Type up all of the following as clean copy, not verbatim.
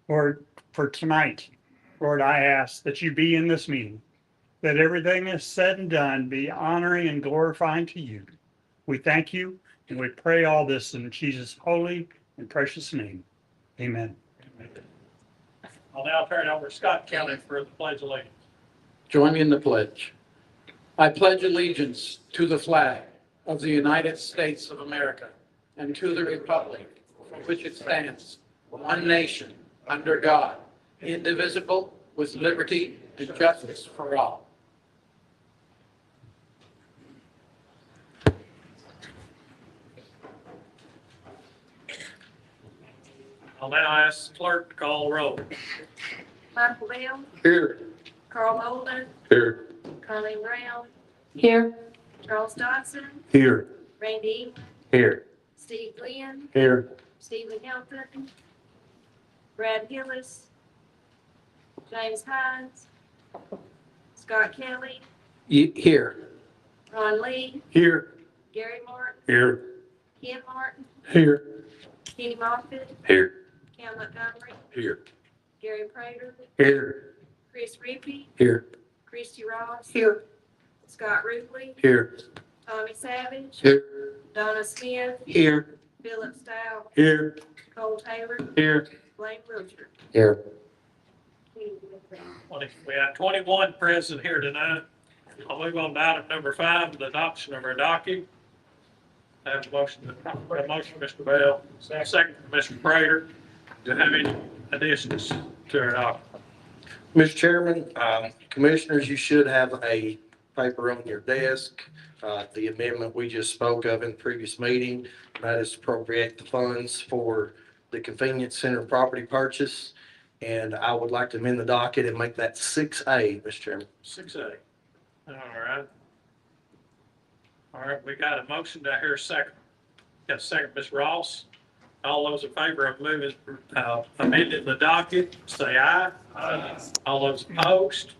Lord, for tonight, Lord, I ask that you be in this meeting, that everything is said and done be honoring and glorifying to you. We thank you and we pray all this in Jesus' holy and precious name. Amen. I'll now turn it over to Scott Kelly for the pledge of allegiance. Join me in the pledge. I pledge allegiance to the flag of the United States of America and to the republic for which it stands, one nation, under God, indivisible, with liberty and justice for all. I'll now ask the clerk to call the roll. Michael Bell, Here. Carl Bolden, Here. Carleen Brown, Here. Charles Dodson, Here. Randy England, Here. Steve Glenn, Here. Stephen Hilton, Brad Hillis, James Hines, Scott Kelly, Here. Ron Lee, Here. Gary Martin, Here. Ken Martin, Here. Kenny Moffitt, Here. Cam Montgomery, Here. Gary Prater, Here. Chris Rippey, Here. Christy Ross, Here. Scott Ruble, Here. Tommy Savage, Here. Donna Smith, Here. Philip Stout, Here. Cole Taylor, Here. Blaine Wiltshire. Here. We have 21 present here tonight. I'll move on to item number 5, the adoption of our docket. I have a motion, Mr. Bell, second from Mr. Prater. Do you have any additions to our docket? Mr. Chairman, Commissioners, you should have a paper on your desk. The amendment we just spoke of in the previous meeting, that is to appropriate the funds for the convenience center property purchase. And I would like to amend the docket and make that 6A, Mr. Chairman. 6A. All right. All right, we got a motion. Do I hear a second? Got a second, Ms. Ross. All those in favor of moving, amending the docket, say aye. Aye. All those opposed?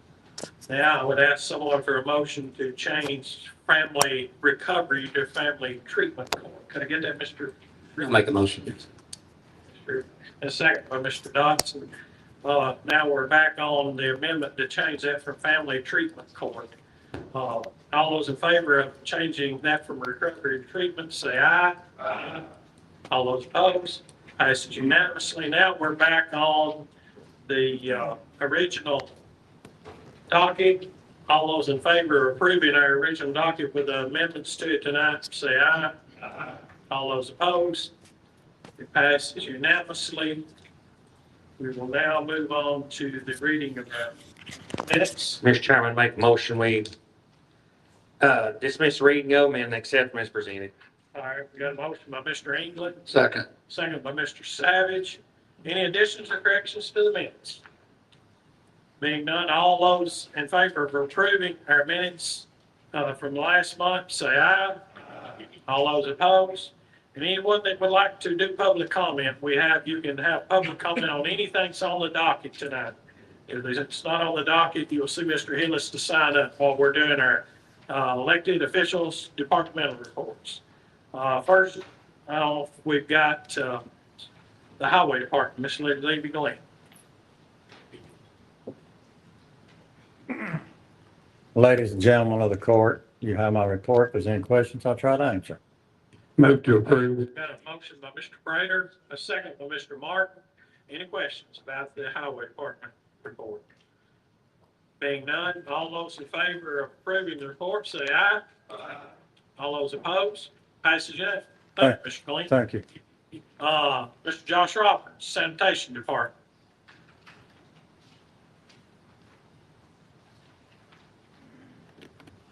Now, I would ask someone for a motion to change family recovery to family treatment court. Could I get that, Mr.? Make a motion. A second by Mr. Dodson. Now we're back on the amendment to change that from family treatment court. All those in favor of changing that from recovery to treatment, say aye. Aye. All those opposed? Passes unanimously. Now we're back on the original docket. All those in favor of approving our original docket with the amendments to it tonight, say aye. Aye. All those opposed? It passes unanimously. We will now move on to the reading of the minutes. Mr. Chairman, make a motion, we dismiss reading of them and accept them as presented. All right, we got a motion by Mr. England, Second. second by Mr. Savage. Any additions or corrections to the minutes? Being none, all those in favor of approving our minutes from last month, say aye. All those opposed? And anyone that would like to do public comment, you can have public comment on anything that's on the docket tonight. If it's not on the docket, you'll see Mr. Hillis to sign up while we're doing our elected officials departmental reports. First, we've got the highway department, Ms. Levy Glenn. Ladies and gentlemen of the court, you have my report. If there's any questions, I'll try to answer. Move to approve. Got a motion by Mr. Prater, a second by Mr. Martin. Any questions about the highway department report? Being none, all those in favor of approving the report, say aye. Aye. All those opposed? Passes unanimously. Thank you, Mr. Glenn. Thank you. Mr. Josh Roberts, sanitation department.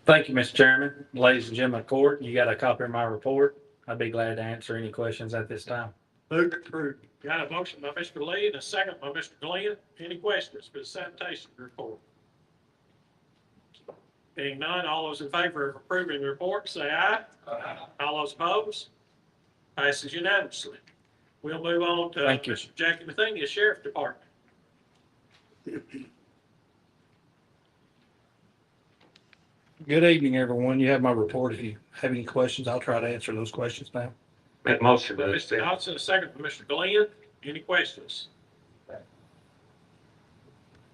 Thank you, Mr. Chairman. Ladies and gentlemen of the court, you got a copy of my report. I'd be glad to answer any questions at this time. Move to approve. Got a motion by Mr. Lee and a second by Mr. Glenn. Any questions for the sanitation report? Being none, all those in favor of approving the report, say aye. Aye. All those opposed? Passes unanimously. We'll move on to Thank you. Mr. Jackie Matheny, Sheriff Department. Good evening, everyone. You have my report. If you have any questions, I'll try to answer those questions now. Make a motion, By Mr. Mr. Dodson, a second by Mr. Glenn. Any questions?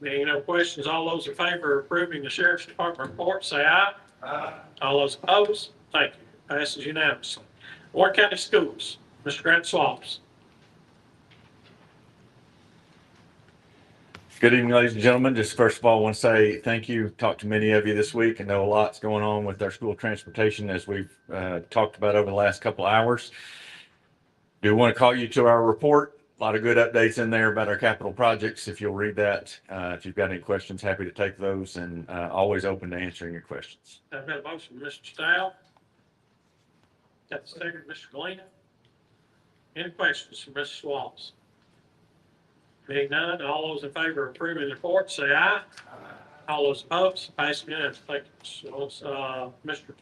Being no questions, all those in favor of approving the sheriff's department report, say aye. Aye. All those opposed, thank you. Passes unanimously. Warren County Schools, Mr. Grant Swaps. Good evening, ladies and gentlemen. Just first of all, I want to say thank you. Talked to many of you this week and know a lot's going on with our school transportation as we've talked about over the last couple of hours. Do want to call you to our report. A lot of good updates in there about our capital projects. If you'll read that, if you've got any questions, happy to take those and always open to answering your questions. I've got a motion from Mr. Stout. Got the second, Mr. Galena. Any questions from Mr. Swaps? Being none, all those in favor of approving the report, say aye. All those opposed, pass unanimously. Thank you. So, Mr.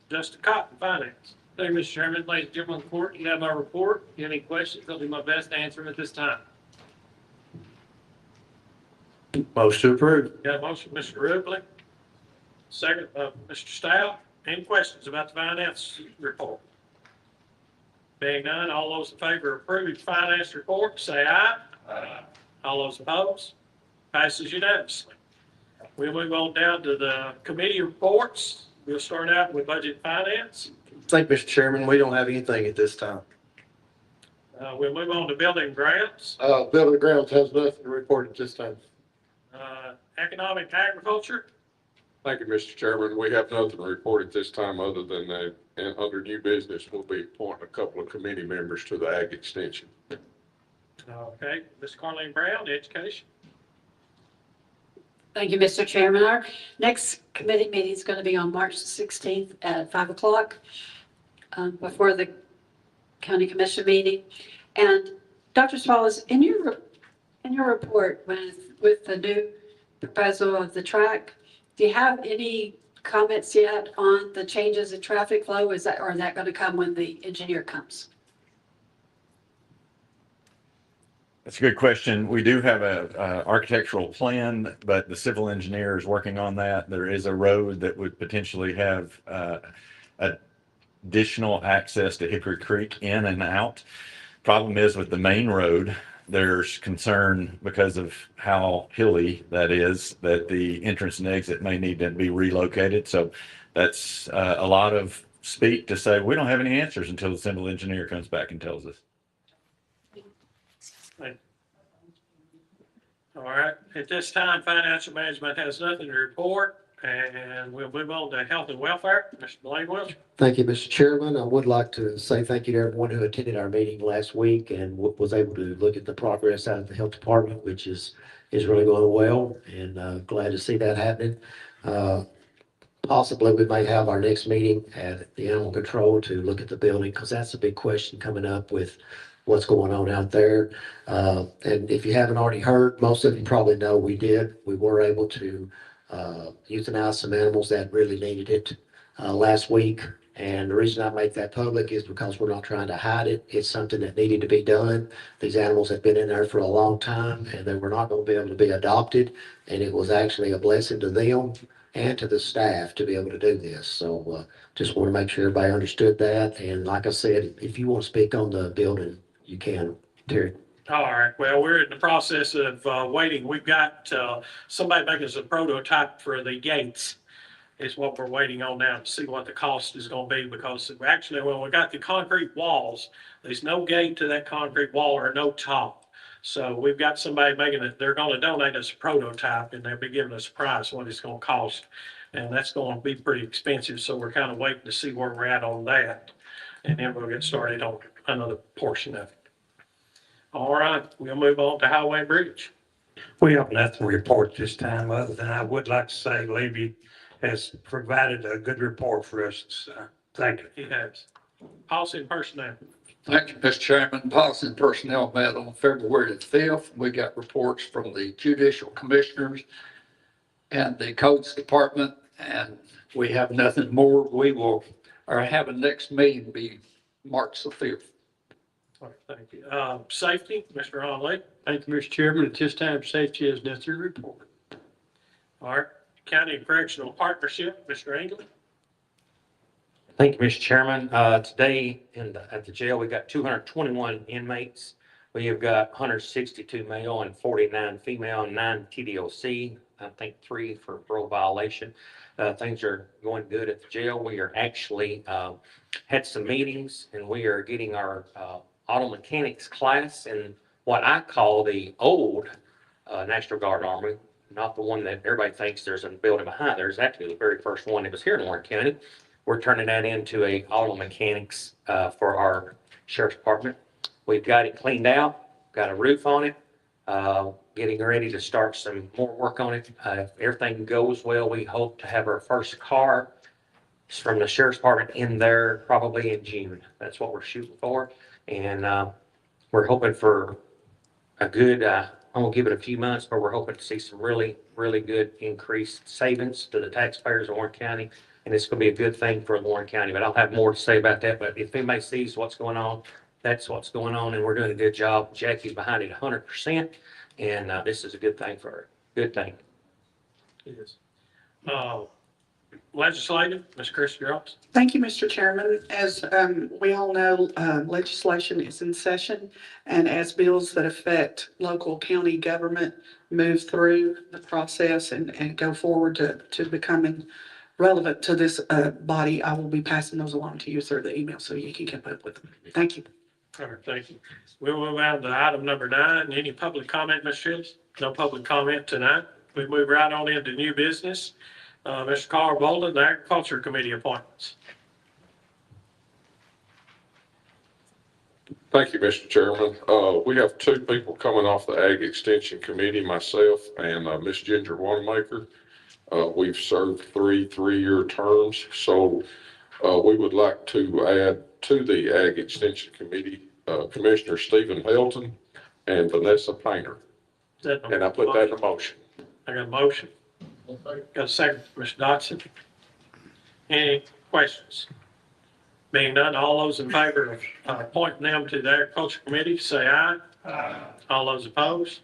Justin Cotton, Finance. Thank you, Mr. Chairman. Ladies and gentlemen of the court, you have my report. If you have any questions, I'll do my best to answer them at this time. Motion to approve. Got a motion, Mr. Rubley. Second, Mr. Stout. Any questions about the finance report? Being none, all those in favor of approving the finance report, say aye. Aye. All those opposed, passes unanimously. We'll move on down to the committee reports. We'll start out with budget and finance. Thank you, Mr. Chairman. We don't have anything at this time. We'll move on to building and grounds, Building grounds has nothing to report at this time. economic agriculture. Thank you, Mr. Chairman. We have nothing to report at this time other than that, and under new business, we'll be appointing a couple of committee members to the Ag Extension. Okay, Ms. Carleen Brown, education. Thank you, Mr. Chairman. Our next committee meeting is going to be on March 16th at 5 o'clock before the county commission meeting. And Dr. Swallows, in your report with the new proposal of the track, do you have any comments yet on the changes in traffic flow? Or is that going to come when the engineer comes? That's a good question. We do have a architectural plan, but the civil engineer is working on that. There is a road that would potentially have additional access to Hickory Creek in and out. Problem is with the main road, there's concern because of how hilly that is, that the entrance and exit may need to be relocated. So that's a lot of speak to say we don't have any answers until the civil engineer comes back and tells us. All right, at this time, financial management has nothing to report, and we'll move on to health and welfare. Mr. Blaine Wiltshire. Thank you, Mr. Chairman. I would like to say thank you to everyone who attended our meeting last week and was able to look at the progress out of the health department, which is really going well, and glad to see that happening. Possibly we may have our next meeting at the animal control to look at the building, because that's a big question coming up with what's going on out there. And if you haven't already heard, most of you probably know we were able to euthanize some animals that really needed it last week. And the reason I make that public is because we're not trying to hide it. It's something that needed to be done. These animals have been in there for a long time and they were not going to be able to be adopted. And it was actually a blessing to them and to the staff to be able to do this. So just want to make sure everybody understood that. And like I said, if you want to speak on the building, you can, Terry. All right, well, we're in the process of waiting. We've got somebody making us a prototype for the gates. Is what we're waiting on now to see what the cost is going to be, because actually when we got the concrete walls, there's no gate to that concrete wall or no top. So we've got somebody making it, they're going to donate us a prototype and they'll be giving us a price what it's going to cost. And that's going to be pretty expensive. So we're kind of waiting to see where we're at on that. And then we'll get started on another portion of it. All right, we'll move on to Highway and Bridge. We have nothing to report this time, other than I would like to say Levy has provided a good report for us. So, thank you. He has. Policy and personnel. Thank you, Mr. Chairman. Policy and Personnel met on February the 5th. We got reports from the judicial commissioners and the codes department, and we have nothing more. We will have a next meeting be March the 5th. All right, thank you. Safety, Mr. Onley. Thank you, Mr. Chairman. At this time, safety has nothing to report. All right, County and Correctional Partnership, Mr. Angley. Thank you, Mr. Chairman. Today at the jail, we got 221 inmates. We have got 162 male and 49 female, and 9 TDOC, I think 3 for parole violation. Things are going good at the jail. We are actually had some meetings, and we are getting our auto mechanics class in what I call the old National Guard Army, not the one that everybody thinks there's a building behind. There's actually the very first one that was here in Warren County. We're turning that into a auto mechanics for our sheriff's department. We've got it cleaned out, got a roof on it, getting ready to start some more work on it. If everything goes well, we hope to have our first car from the sheriff's department in there probably in June. That's what we're shooting for. And we're hoping for a good, I'm gonna give it a few months, but we're hoping to see some really, really good increased savings to the taxpayers of Warren County. And it's gonna be a good thing for Warren County, but I'll have more to say about that. But if anybody sees what's going on, that's what's going on, and we're doing a good job. Jackie's behind it 100%, and this is a good thing for her. Good thing. Yes. Legislative, Ms. Christie Ross. Thank you, Mr. Chairman. As we all know, legislation is in session, and as bills that affect local county government move through the process and go forward to becoming relevant to this body, I will be passing those along to you through the email so you can keep up with them. Thank you. All right, thank you. We'll move on to item number 9. Any public comment, Ms. Shields? No public comment tonight. We move right on into new business. Mr. Carl Bolden, the Agriculture Committee appointments. Thank you, Mr. Chairman. We have 2 people coming off the Ag Extension Committee, myself and Ms. Ginger Wanamaker. We've served 3 3-year terms, so we would like to add to the Ag Extension Committee Commissioner Stephen Helton and Vanessa Painter. And I put that in a motion. I got a motion. Got a second, Mr. Dodson. Any questions? Being none, all those in favor of appointing them to the Agriculture Committee, say aye. Aye. All those opposed?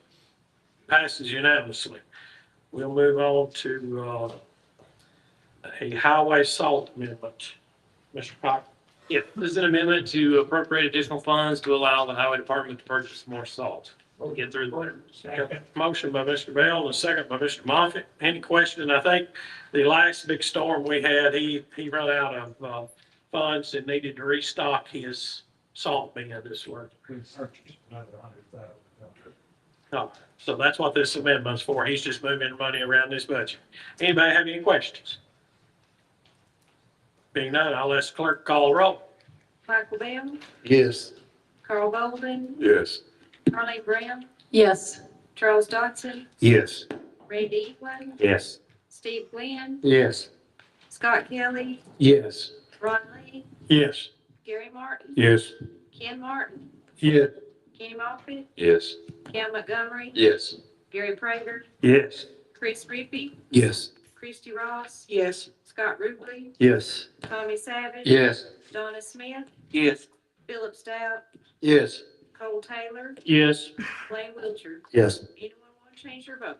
Passes unanimously. We'll move on to a highway salt amendment. Mr. Cox. Yeah, this is an amendment to appropriate additional funds to allow the highway department to purchase more salt. We'll get through the letter. Motion by Mr. Bell and a second by Mr. Moffitt. Any question? I think the last big storm we had, he ran out of funds and needed to restock his salt bin this work. No, so that's what this amendment's for. He's just moving money around this budget. Anybody have any questions? Being none, I'll ask the clerk to call the roll. Michael Bell, Yes. Carl Bolden, Yes. Carly Brown, Yes. Charles Dodson, Yes. Randy England, Yes. Steve Glenn, Yes. Scott Kelly, Yes. Ron Lee, Yes. Gary Martin, Yes. Ken Martin, Yes. Kenny Moffitt, Yes. Cam Montgomery, Yes. Gary Prater, Yes. Chris Rippey, Yes. Christie Ross, Yes. Scott Ruble, Yes. Tommy Savage, Yes. Donna Smith, Yes. Philip Stout, Yes. Cole Taylor, Yes. Blaine Wiltshire. Yes. Anyone want to change their vote?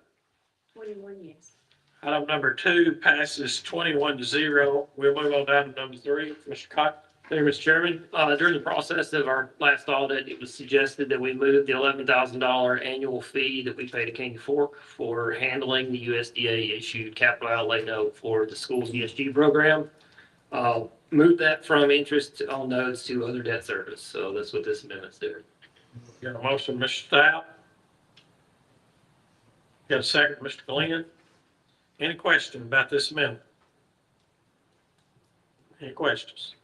21 yes. Item number 2 passes 21-0. We'll move on to item number 3. Mr. Cox. Thank you, Mr. Chairman. During the process of our last audit, it was suggested that we move the $11,000 annual fee that we pay to King Fork for handling the USDA issued capital outlay note for the school's ESG program. Move that from interest on notes to other debt service. So that's what this amendment's doing. Got a motion, Mr. Stout. Got a second, Mr. Glenn. Any question about this amendment? Any questions?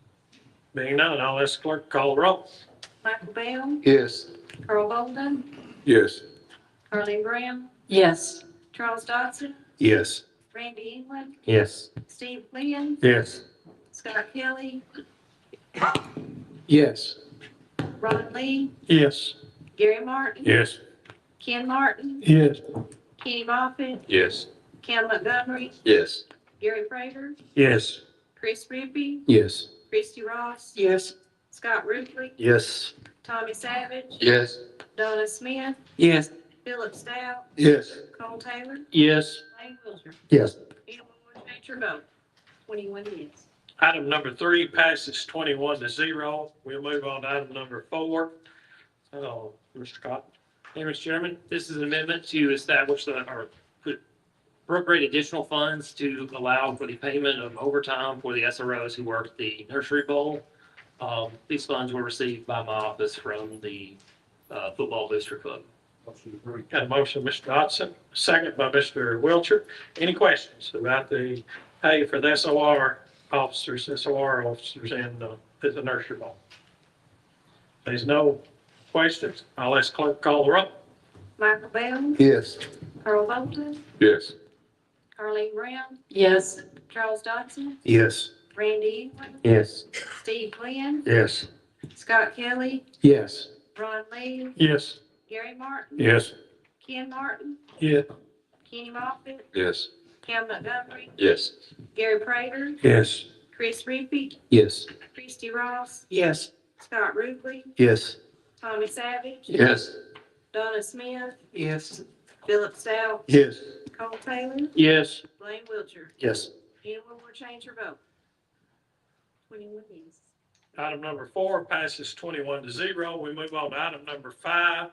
Being none, I'll ask the clerk to call the roll. Michael Bell, Yes. Carl Bolden, Yes. Carly Brown, Yes. Charles Dodson, Yes. Randy England, Yes. Steve Glenn, Yes. Scott Kelly, Yes. Ron Lee, Yes. Gary Martin, Yes. Ken Martin, Yes. Kenny Moffitt, Yes. Cam Montgomery, Yes. Gary Prater, Yes. Chris Rippey, Yes. Christie Ross, Yes. Scott Ruble, Yes. Tommy Savage, Yes. Donna Smith, Yes. Philip Stout, Yes. Cole Taylor, Yes. Blaine Wiltshire. Yes. Anyone want to change your vote? 21 yes. Item number 3 passes 21-0. We'll move on to item number 4. Mr. Cotton. Hey, Mr. Chairman, this is an amendment to establish or appropriate additional funds to allow for the payment of overtime for the SROs who work the nursery bowl. These funds were received by my office from the football booster club. Got a motion, Mr. Dodson, second by Mr. Wiltshire. Any questions about the pay for the SOR officers and the nursery bowl? There's no questions. I'll ask clerk to call the roll. Michael Bell, Yes. Carl Bolden, Yes. Carleen Brown, Yes. Charles Dodson, Yes. Randy England, Yes. Steve Glenn, Yes. Scott Kelly, Yes. Ron Lee, Yes. Gary Martin, Yes. Ken Martin, Yeah. Kenny Moffitt, Yes. Cam Montgomery, Yes. Gary Prater, Yes. Chris Ruby, Yes. Christie Ross, Yes. Scott Ruble, Yes. Tommy Savage, Yes. Donna Smith, Yes. Philip Stout, Yes. Cole Taylor, Yes. Blaine Wiltshire. Yes. Anyone will change your vote? 21 yes. Item number 4 passes 21-0. We move on to item number 5,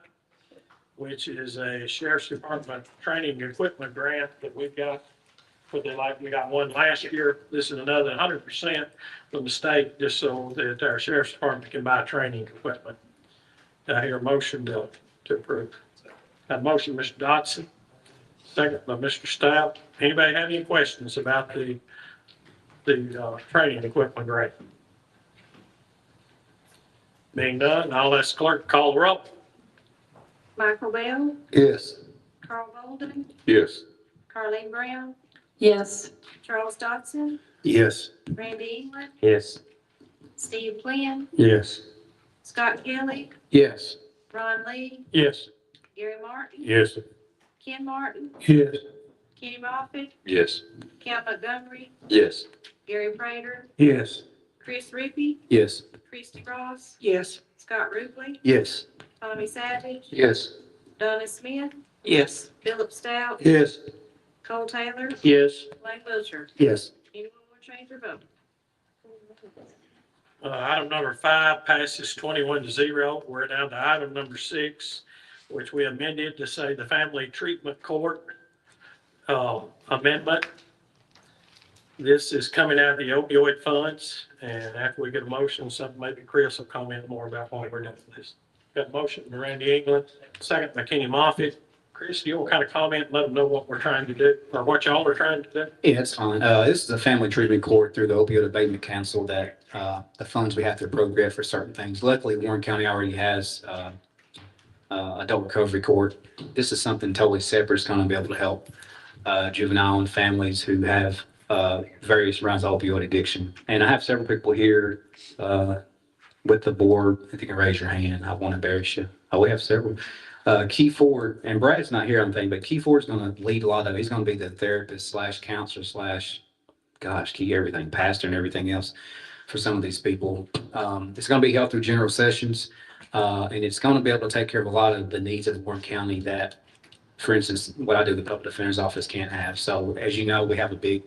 which is a Sheriff's Department training equipment grant that we've got for we got one last year. This is another 100% from the state, just so that our Sheriff's Department can buy training equipment. Do I hear a motion to approve? Got a motion, Mr. Dodson, second by Mr. Stout. Anybody have any questions about the training equipment grant? Being done, I'll ask clerk to call the roll. Michael Bell, Yes. Carl Bolden, Yes. Carleen Brown, Yes. Charles Dodson, Yes. Randy England, Yes. Steve Glenn, Yes. Scott Kelly, Yes. Ron Lee, Yes. Gary Martin, Yes. Ken Martin, Yes. Kenny Moffitt, Yes. Cam Montgomery, Yes. Gary Prater, Yes. Chris Ruby, Yes. Christie Ross, Yes. Scott Ruble, Yes. Tommy Savage, Yes. Donna Smith, Yes. Philip Stout, Yes. Cole Taylor, Yes. Blaine Wiltshire. Yes. Anyone will change their vote? Item number 5 passes 21-0. We're down to item number 6, which we amended to say the Family Treatment Court amendment. This is coming out of the opioid funds, and after we get a motion, something maybe Chris will comment more about what we're doing with this. Got a motion by Randy England, second by Kenny Moffitt. Chris, you'll kind of comment and let them know what we're trying to do, or what y'all are trying to do. Yeah, it's fine. This is a family treatment court through the opioid abatement council that, the funds we have to appropriate for certain things. Luckily, Warren County already has, adult recovery court. This is something totally separate. It's going to be able to help, juvenile and families who have, various rounds of opioid addiction. And I have several people here, with the board. If you can raise your hand, I won't embarrass you. We have several. Key Ford, and Brad's not here, I'm thinking, but Key Ford's going to lead a lot of it. He's going to be the therapist slash counselor slash, key everything, pastor and everything else for some of these people. It's going to be held through general sessions, and it's going to be able to take care of a lot of the needs of Warren County that, for instance, what I do, the public defender's office can't have. So as you know, we have a big,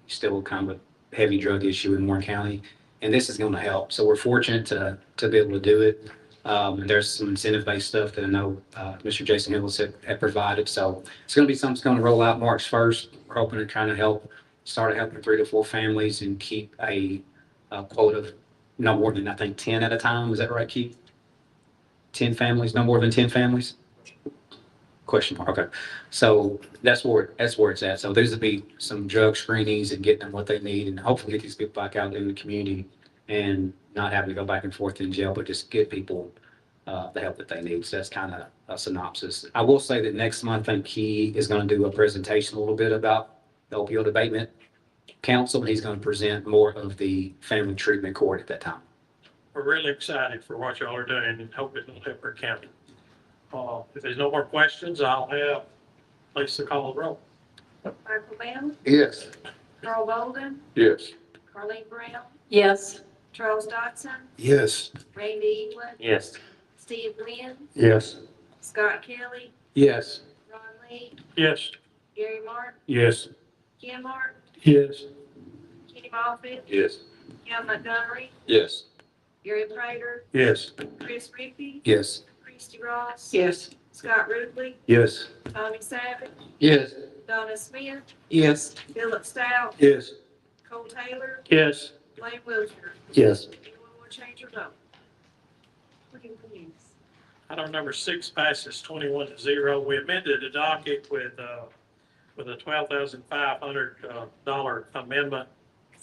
still kind of a heavy drug issue in Warren County, and this is going to help. So we're fortunate to be able to do it. And there's some incentive-based stuff that I know Mr. Jason Hillis had provided. So it's going to be something that's going to roll out March 1st. We're hoping to try to start helping 3 to 4 families and keep a quota of no more than, I think, 10 at a time. Is that right, Keith? 10 families, no more than 10 families? Question mark. Okay. So that's where it's at. So there's to be some drug screenings and getting them what they need, and hopefully get these people back out in the community and not having to go back and forth in jail, but just get people the help that they need. So that's kind of a synopsis. I will say that next month, I think he is going to do a presentation a little bit about the opioid abatement council, and he's going to present more of the family treatment court at that time. We're really excited for what y'all are doing and hope it'll help our county. If there's no more questions, I'll have Lisa call the roll. Michael Bell, Yes. Carl Bolden, Yes. Carleen Brown, Yes. Charles Dodson, Yes. Randy England, Yes. Steve Glenn, Yes. Scott Kelly, Yes. Ron Lee, Yes. Gary Martin, Yes. Ken Martin, Yes. Kenny Moffitt, Yes. Cam Montgomery, Yes. Gary Prater, Yes. Chris Ruby, Yes. Christie Ross. Yes. Scott Ruble. Yes. Tommy Savage. Yes. Donna Smith. Yes. Philip Stout. Yes. Cole Taylor. Yes. Blaine Wiltshire. Yes. Anyone want to change your vote? Looking for you. Item number 6 passes 21-0. We amended the docket with a $12,500 amendment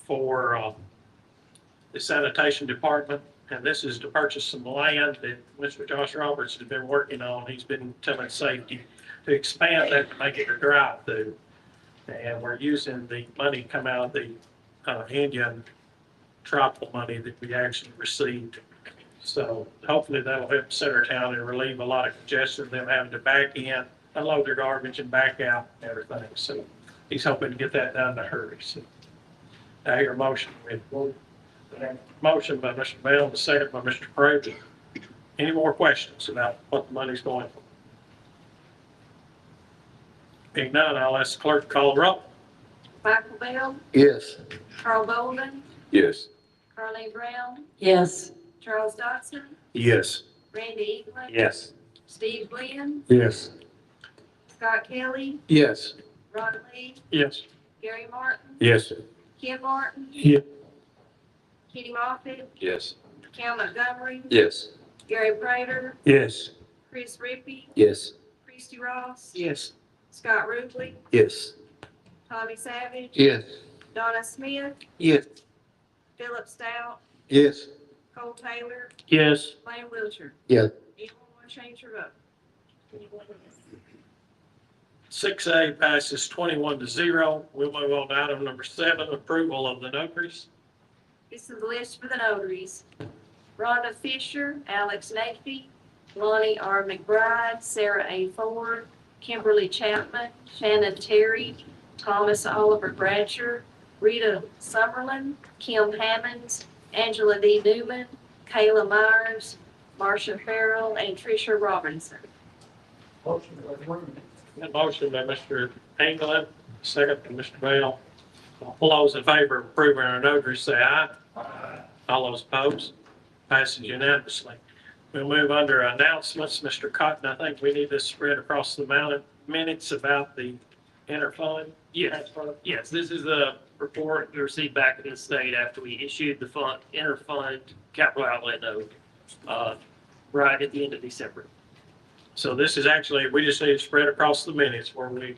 for the sanitation department. And this is to purchase some land that Mr. Josh Roberts has been working on. He's been telling safety to expand that to make it a drive-through. And we're using the money come out of the Indian tribal money that we actually received. So hopefully that'll help Centertown and relieve a lot of congestion, them having to back in, unload their garbage and back out and everything. So he's hoping to get that done in a hurry. So I hear a motion. Motion by Mr. Bell, the second by Mr. Prater. Any more questions about what the money's going for? Being none, I'll ask the clerk to call the roll. Michael Bell. Yes. Carl Bolden. Yes. Carleen Brown. Yes. Charles Dodson. Yes. Randy England. Yes. Steve Glenn. Yes. Scott Kelly. Yes. Ron Lee. Yes. Gary Martin. Yes. Ken Martin. Yeah. Kenny Moffitt. Yes. Cal Montgomery. Yes. Gary Prater. Yes. Chris Rippey. Yes. Christie Ross. Yes. Scott Ruble. Yes. Tommy Savage. Yes. Donna Smith. Yes. Philip Stout. Yes. Cole Taylor. Yes. Blaine Wiltshire. Yeah. Anyone want to change your vote? 6A passes 21-0. We'll move on to item number 7, approval of the notaries. This is the list for the notaries. Rhonda Fisher, Alex Nafee, Lonnie R. McBride, Sarah A. Ford, Kimberly Chapman, Shannon Terry, Thomas Oliver Bratcher, Rita Summerlin, Kim Hammonds, Angela D. Newman, Kayla Myers, Marcia Farrell, and Tricia Robinson. Got a motion by Mr. England, second by Mr. Bell. All those in favor of approving our notaries say aye. All those opposed? Passes unanimously. We'll move under announcements. Mr. Cotton, I think we need to spread across the minutes about the interfund. Yes, yes, this is a report we received back in the state after we issued the interfund capital outlay note, right at the end of December. So this is actually, we just need to spread across the minutes where we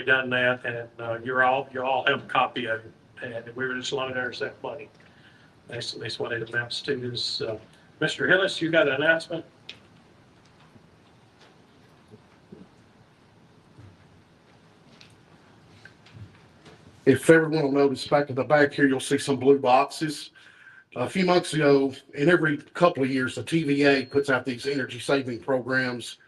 done that, and you all have a copy of it, and we were just loaning ours that money. Basically, that's what it amounts to. Is Mr. Hillis, you got an announcement? If everyone will notice, back in the back here, you'll see some blue boxes. A few months ago, and every couple of years, the TVA puts out these energy saving programs.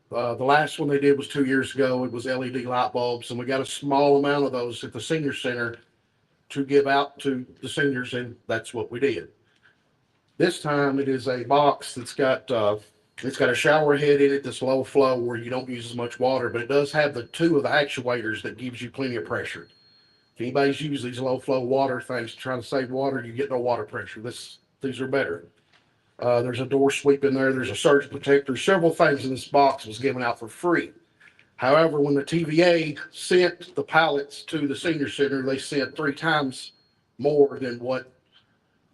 The last one they did was 2 years ago. It was LED light bulbs, and we got a small amount of those at the senior center to give out to the seniors, and that's what we did. This time it is a box that's got a shower head in it that's low flow where you don't use as much water, but it does have the two of the actuators that gives you plenty of pressure. If anybody's used these low flow water things to try to save water, you get no water pressure. These are better. There's a door sweep in there. There's a surge protector. Several things in this box was given out for free. However, when the TVA sent the pallets to the senior center, they sent 3 times more than what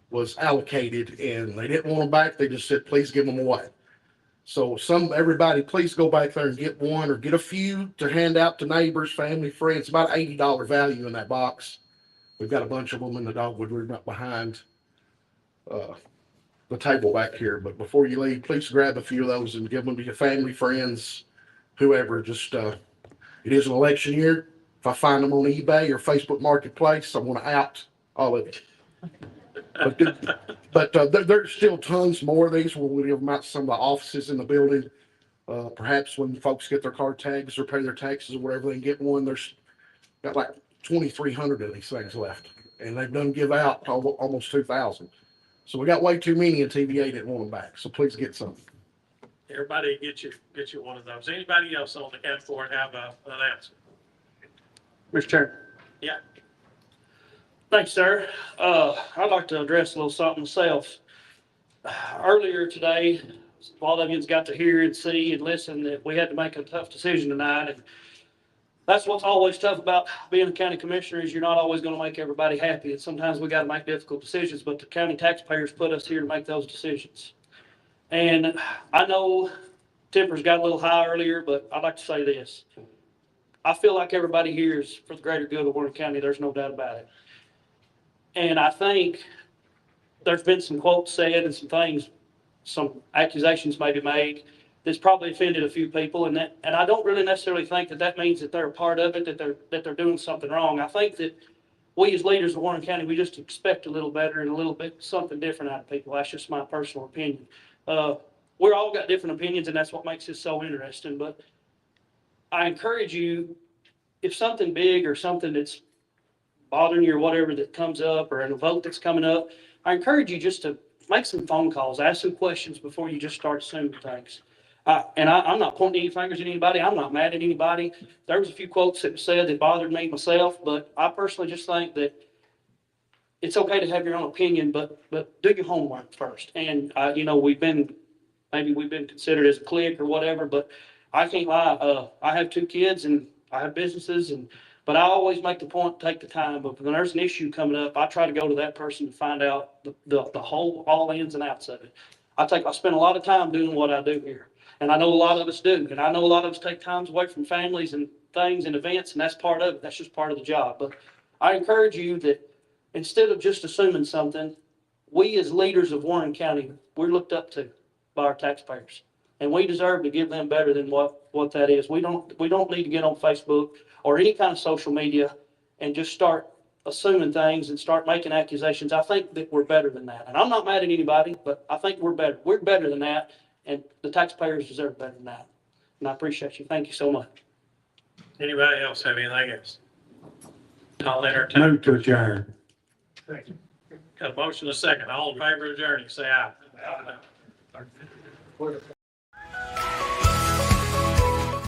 was allocated, and they didn't want them back. They just said, please give them away. So everybody, please go back there and get one or get a few to hand out to neighbors, family, friends. About $80 value in that box. We've got a bunch of them in the dogwood room up behind the table back here. But before you leave, please grab a few of those and give them to your family, friends, whoever. Just it is an election year. If I find them on eBay or Facebook Marketplace, I want to out all of it. But there's still tons more of these. We'll give them out to some of the offices in the building. Perhaps when folks get their car tags or pay their taxes or whatever, they can get one. There's got like 2,300 of these things left, and they've done give out almost 2,000. So we got way too many, and TVA didn't want them back. So please get some. Everybody get you one of those. Anybody else on the count for it have an announcement? Mr. Chairman. Yeah. Thanks, sir. I'd like to address a little something myself. Earlier today, a lot of you's got to hear and see and listen that we had to make a tough decision tonight. And that's what's always tough about being a county commissioner is you're not always going to make everybody happy. And sometimes we got to make difficult decisions, but the county taxpayers put us here to make those decisions. And I know tempers got a little high earlier, but I'd like to say this. I feel like everybody here is for the greater good of Warren County. There's no doubt about it. And I think there's been some quotes said and some things, some accusations maybe made that's probably offended a few people. And I don't really necessarily think that that means that they're a part of it, that they're doing something wrong. I think that we as leaders of Warren County, we just expect a little better and a little bit something different out of people. That's just my personal opinion. We're all got different opinions, and that's what makes this so interesting. But I encourage you, if something big or something that's bothering you or whatever that comes up, or in a vote that's coming up, I encourage you just to make some phone calls, ask some questions before you just start assuming things. I'm not pointing any fingers at anybody. I'm not mad at anybody. There was a few quotes that were said that bothered me myself, but I personally just think that it's okay to have your own opinion, but do your homework first. And, we've been considered as a clique or whatever, but I can't lie. I have 2 kids and I have businesses, but I always make the point, take the time. But when there's an issue coming up, I try to go to that person to find out the whole, all ins and outs of it. I spend a lot of time doing what I do here. And I know a lot of us do. And I know a lot of us take times away from families and things and events, and that's part of it. That's just part of the job. But I encourage you that instead of just assuming something, we as leaders of Warren County, we're looked up to by our taxpayers. And we deserve to give them better than what that is. We don't need to get on Facebook or any kind of social media and just start assuming things and start making accusations. I think that we're better than that. And I'm not mad at anybody, but I think we're better. We're better than that. And the taxpayers deserve better than that. And I appreciate you. Thank you so much. Anybody else have anything else? I'll entertain. Move to adjourn. Got a motion, a second. All in favor of adjourning, say aye.